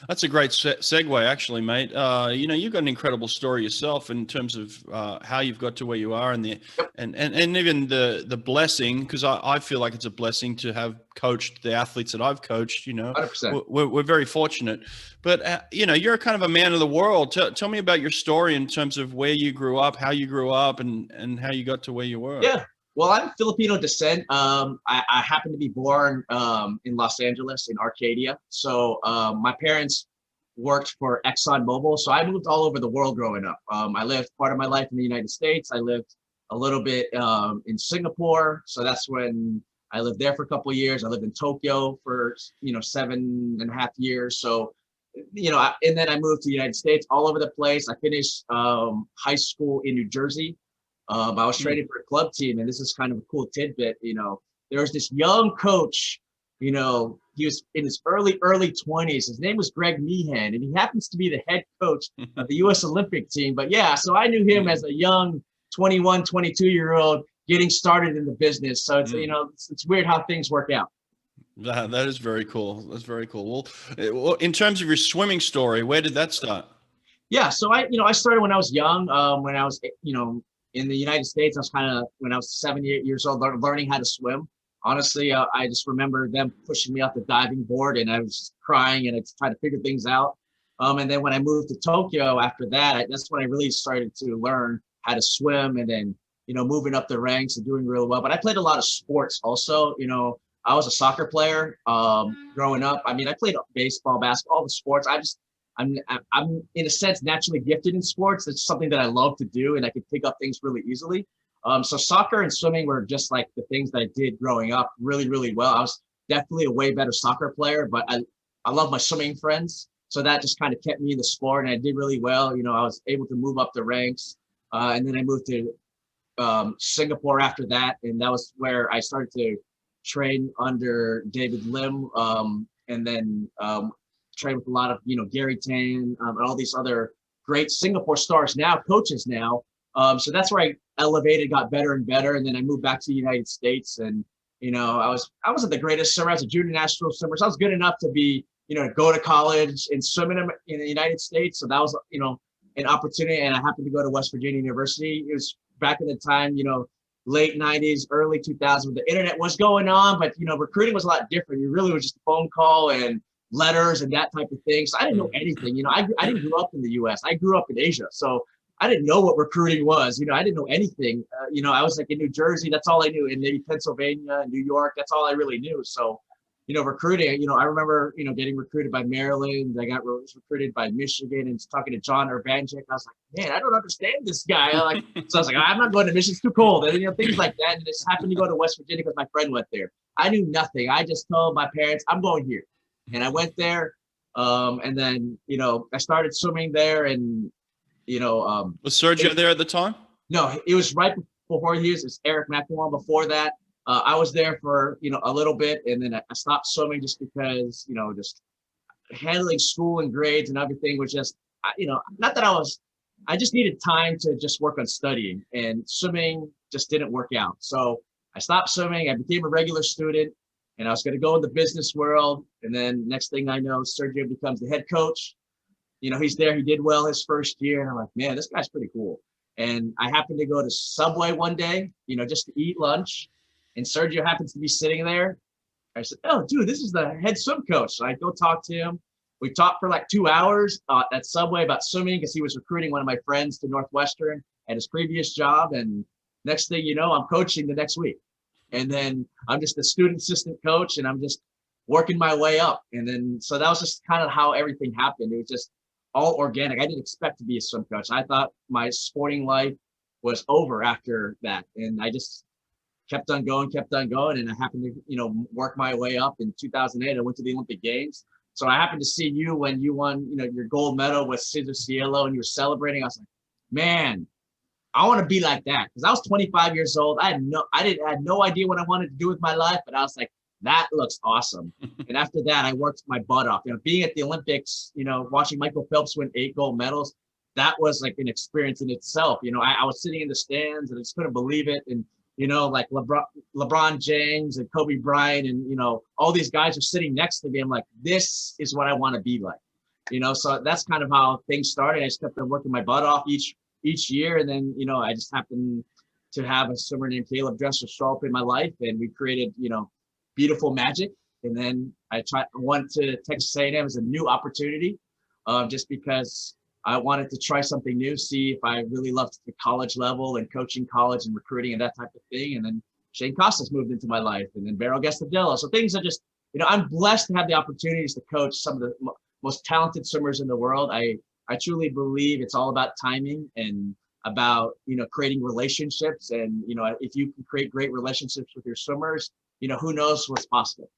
That's a great segue, actually, mate. You've got an incredible story yourself in terms of how you've got to where you are, and the Yep, and even the blessing, because I feel like it's a blessing to have coached the athletes that I've coached. 100%. We're very fortunate, but you're kind of a man of the world. Tell me about your story in terms of where you grew up, how you grew up, and how you got to where you were. Yeah. Well, I'm Filipino descent. I happen to be born in Los Angeles, in Arcadia. So my parents worked for ExxonMobil. So I moved all over the world growing up. I lived part of my life in the United States. I lived a little bit in Singapore. So that's when I lived there for a couple of years. I lived in Tokyo for 7.5 years. So and then I moved to the United States, all over the place. I finished high school in New Jersey. I was Hmm. training for a club team, and this is kind of a cool tidbit. There was this young coach. He was in his early 20s. His name was Greg Meehan, and he happens to be the head coach of the U.S. Olympic team. But yeah, so I knew him as a young 21, 22-year-old getting started in the business. So it's weird how things work out. That is very cool. That's very cool. Well, in terms of your swimming story, where did that start? Yeah, so I started when I was young. When I was in the United States, I was kind of when I was 7, 8 years old, learning how to swim. Honestly, I just remember them pushing me off the diving board, and I was just crying and I was trying to figure things out. And then when I moved to Tokyo after that, that's when I really started to learn how to swim, and then moving up the ranks and doing really well. But I played a lot of sports also. I was a soccer player growing up. I mean, I played baseball, basketball, all the sports. I'm in a sense naturally gifted in sports. It's something that I love to do, and I could pick up things really easily. So soccer and swimming were just like the things that I did growing up really, really well. I was definitely a way better soccer player, but I love my swimming friends. So that just kind of kept me in the sport, and I did really well. I was able to move up the ranks, and then I moved to Singapore after that, and that was where I started to train under David Lim, and then train with a lot of Gary Tan and all these other great Singapore stars now, coaches now. So that's where I elevated, got better and better, and then I moved back to the United States, and I wasn't the greatest swimmer. I was a junior national swimmer, so I was good enough to be go to college and swim in the United States. So that was an opportunity, and I happened to go to West Virginia University. It was back in the time, late 90s, early 2000s, the internet was going on, but recruiting was a lot different. You really was just a phone call and letters and that type of thing. So I didn't know anything. I didn't grow up in the US. I grew up in Asia. So I didn't know what recruiting was. I didn't know anything. I was like in New Jersey, that's all I knew. And maybe Pennsylvania and New York, that's all I really knew. So recruiting, I remember, getting recruited by Maryland. I was recruited by Michigan, and talking to John Urbanchik. I was like, man, I don't understand this guy. So I was like, I'm not going to Michigan. It's too cold. And, things like that. And I just happened to go to West Virginia because my friend went there. I knew nothing. I just told my parents, I'm going here. And I went there. And then, I started swimming there, and, Was Sergio there at the time? no, it was right before he was Eric McElwain before that. I was there for, a little bit, and then I stopped swimming just because, just handling school and grades and everything was just, not that I just needed time to just work on studying, and swimming just didn't work out. So I stopped swimming. I became a regular student, and I was going to go in the business world. And then next thing I know, Sergio becomes the head coach. He's there. He did well his first year. And I'm like, man, this guy's pretty cool. And I happened to go to Subway one day, just to eat lunch. And Sergio happens to be sitting there. I said, oh, dude, this is the head swim coach. So I go talk to him. We talked for like 2 hours at Subway about swimming, because he was recruiting one of my friends to Northwestern at his previous job. And next thing you know, I'm coaching the next week. And then I'm just a student assistant coach, and I'm just working my way up. And then, so that was just kind of how everything happened. It was just all organic. I didn't expect to be a swim coach. I thought my sporting life was over after that. And I just kept on going. And I happened to, work my way up in 2008. I went to the Olympic Games. So I happened to see you when you won, your gold medal with Cesar Cielo, and you were celebrating. I was like, man, I want to be like that. Because I was 25 years old. I had no idea what I wanted to do with my life, but I was like, that looks awesome. And after that, I worked my butt off. Being at the Olympics, watching Michael Phelps win 8 gold medals, that was like an experience in itself. I was sitting in the stands, and I just couldn't believe it. And like LeBron James and Kobe Bryant, and all these guys are sitting next to me. I'm like, this is what I want to be like. So that's kind of how things started. I just kept on working my butt off each year. And then, I just happened to have a swimmer named Caleb Dresser show up in my life, and we created, beautiful magic. And then I went to Texas A&M as a new opportunity, just because I wanted to try something new, see if I really loved the college level and coaching college and recruiting and that type of thing. And then Shane Costas moved into my life, and then Vero Gastadello. So things are just, I'm blessed to have the opportunities to coach some of the most talented swimmers in the world. I truly believe it's all about timing and about, creating relationships. And, if you can create great relationships with your swimmers, who knows what's possible.